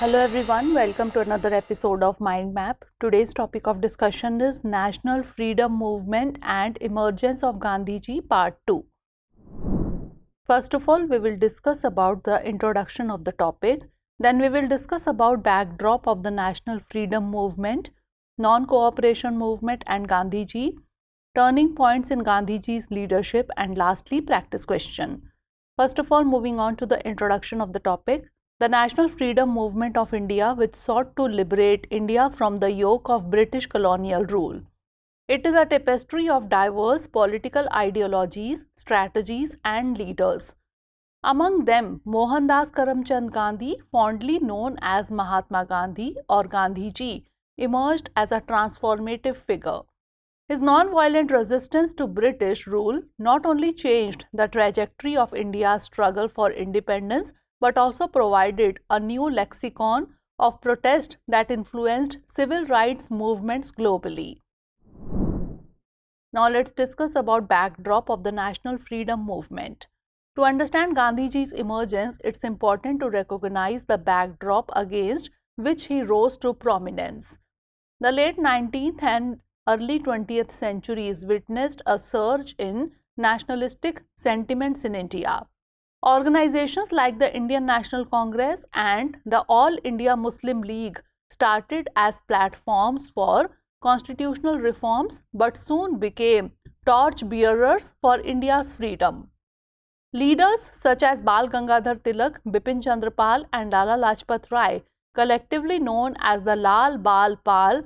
Hello everyone, welcome to another episode of Mind Map. Today's topic of discussion is National Freedom Movement and Emergence of Gandhiji Part 2. First of all, we will discuss about the introduction of the topic. Then we will discuss about backdrop of the National Freedom Movement, Non-Cooperation Movement and Gandhiji, turning points in Gandhiji's leadership, and lastly practice question. First of all, moving on to the introduction of the topic. The National Freedom Movement of India, which sought to liberate India from the yoke of British colonial rule. It is a tapestry of diverse political ideologies, strategies and leaders. Among them, Mohandas Karamchand Gandhi, fondly known as Mahatma Gandhi or Gandhiji, emerged as a transformative figure. His non-violent resistance to British rule not only changed the trajectory of India's struggle for independence, but also provided a new lexicon of protest that influenced civil rights movements globally. Now let's discuss about backdrop of the National Freedom Movement. To understand Gandhiji's emergence, it's important to recognize the backdrop against which he rose to prominence. The late 19th and early 20th centuries witnessed a surge in nationalistic sentiments in India. Organizations like the Indian National Congress and the All India Muslim League started as platforms for constitutional reforms but soon became torch bearers for India's freedom. Leaders such as Bal Gangadhar Tilak, Bipin Chandra Pal and Lala Lajpat Rai, collectively known as the Lal Bal Pal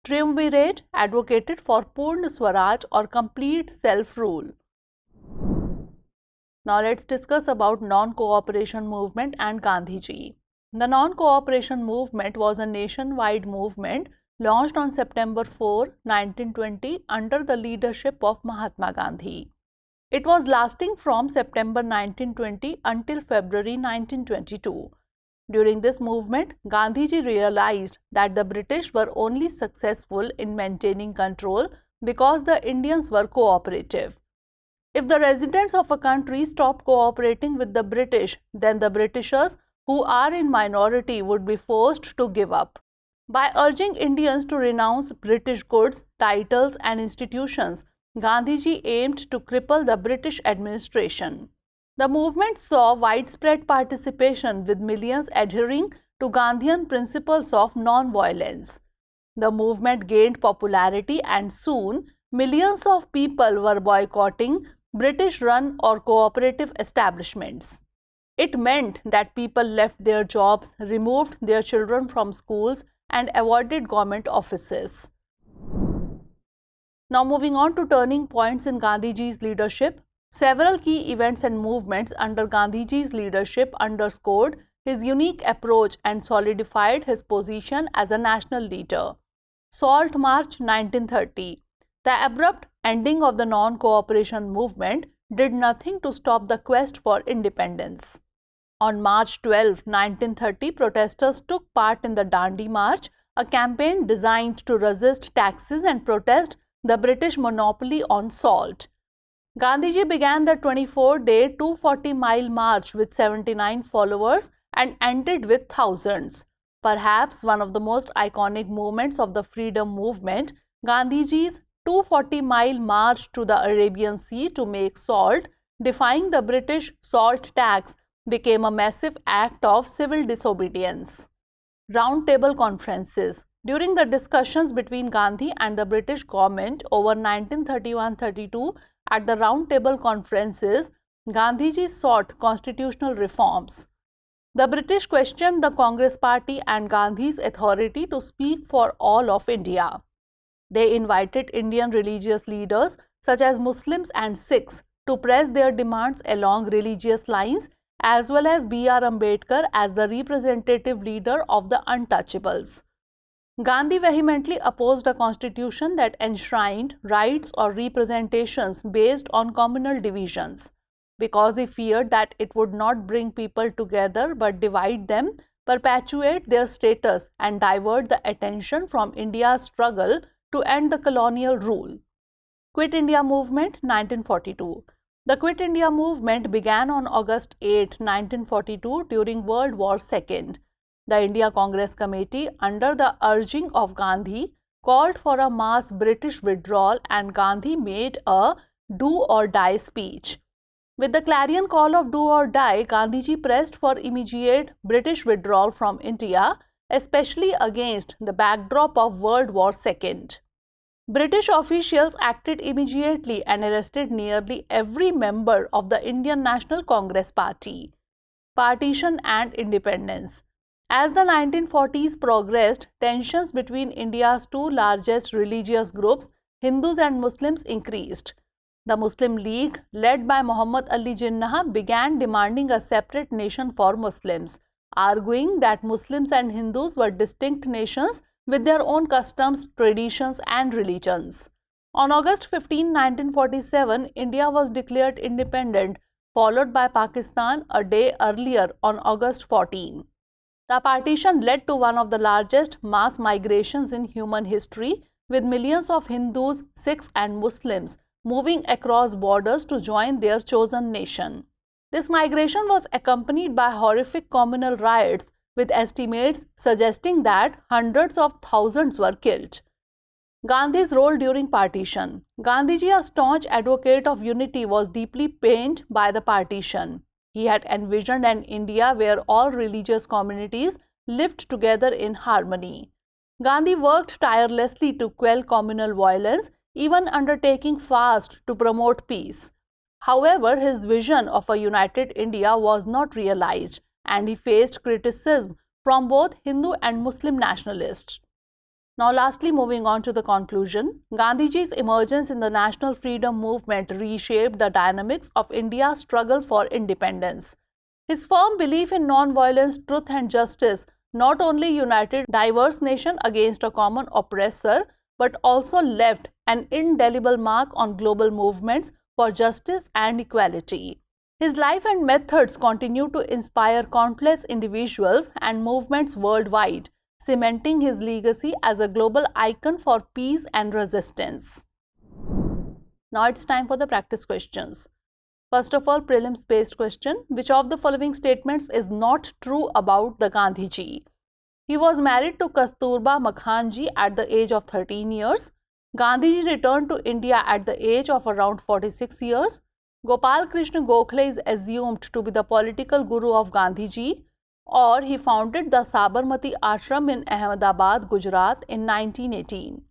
triumvirate, advocated for Purna Swaraj or complete self-rule. Now let's discuss about non-cooperation movement and Gandhiji. The non-cooperation movement was a nationwide movement launched on September 4, 1920 under the leadership of Mahatma Gandhi. It was lasting from September 1920 until February 1922. During this movement, Gandhiji realized that the British were only successful in maintaining control because the Indians were cooperative. If the residents of a country stop cooperating with the British, then the Britishers, who are in minority, would be forced to give up. By urging Indians to renounce British goods, titles and institutions, Gandhiji aimed to cripple the British administration. The movement saw widespread participation with millions adhering to Gandhian principles of non-violence. The movement gained popularity and soon millions of people were boycotting British-run or cooperative establishments. It meant that people left their jobs, removed their children from schools, and avoided government offices. Now moving on to turning points in Gandhiji's leadership, several key events and movements under Gandhiji's leadership underscored his unique approach and solidified his position as a national leader. Salt March 1930. The abrupt ending of the non-cooperation movement did nothing to stop the quest for independence. On March 12, 1930, protesters took part in the Dandi March, a campaign designed to resist taxes and protest the British monopoly on salt. Gandhiji began the 24-day 240-mile march with 79 followers and ended with thousands. Perhaps one of the most iconic moments of the freedom movement, Gandhiji's 240-mile march to the Arabian Sea to make salt, defying the British salt tax, became a massive act of civil disobedience. Round Table Conferences. During the discussions between Gandhi and the British government over 1931-32 at the Round Table Conferences, Gandhiji sought constitutional reforms. The British questioned the Congress Party and Gandhi's authority to speak for all of India. They invited Indian religious leaders such as Muslims and Sikhs to press their demands along religious lines, as well as B.R. Ambedkar as the representative leader of the untouchables. Gandhi vehemently opposed a constitution that enshrined rights or representations based on communal divisions, because he feared that it would not bring people together but divide them, perpetuate their status and divert the attention from India's struggle to end the colonial rule. Quit India Movement 1942. The Quit India movement began on August 8, 1942 during World War II. The India Congress Committee, under the urging of Gandhi, called for a mass British withdrawal, and Gandhi made a do or die speech. With the clarion call of do or die, Gandhiji pressed for immediate British withdrawal from India, especially against the backdrop of World War II. British officials acted immediately and arrested nearly every member of the Indian National Congress Party. Partition and independence. As the 1940s progressed, tensions between India's two largest religious groups, Hindus and Muslims, increased. The Muslim League, led by Muhammad Ali Jinnah, began demanding a separate nation for Muslims, arguing that Muslims and Hindus were distinct nations with their own customs, traditions, and religions. On August 15, 1947, India was declared independent, followed by Pakistan a day earlier on August 14. The partition led to one of the largest mass migrations in human history, with millions of Hindus, Sikhs, and Muslims moving across borders to join their chosen nation. This migration was accompanied by horrific communal riots, with estimates suggesting that hundreds of thousands were killed. Gandhi's role during partition. Gandhiji, a staunch advocate of unity, was deeply pained by the partition. He had envisioned an India where all religious communities lived together in harmony. Gandhi worked tirelessly to quell communal violence, even undertaking fasts to promote peace. However, his vision of a united India was not realized, and he faced criticism from both Hindu and Muslim nationalists. Now, lastly, moving on to the conclusion, Gandhiji's emergence in the national freedom movement reshaped the dynamics of India's struggle for independence. His firm belief in non-violence, truth, and justice not only united a diverse nation against a common oppressor, but also left an indelible mark on global movements for justice and equality. His life and methods continue to inspire countless individuals and movements worldwide, cementing his legacy as a global icon for peace and resistance. Now it's time for the practice questions. First of all, prelims based question. Which of the following statements is not true about the Gandhiji? He was married to Kasturba Makhanji at the age of 13 years. Gandhiji returned to India at the age of around 46 years. Gopal Krishna Gokhale is assumed to be the political guru of Gandhiji, or he founded the Sabarmati Ashram in Ahmedabad, Gujarat in 1918.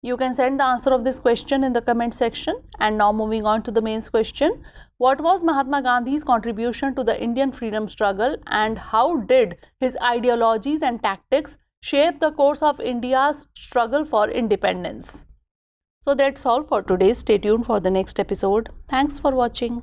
You can send the answer of this question in the comment section. And now moving on to the mains question. What was Mahatma Gandhi's contribution to the Indian freedom struggle, and how did his ideologies and tactics shape the course of India's struggle for independence? So that's all for today. Stay tuned for the next episode. Thanks for watching.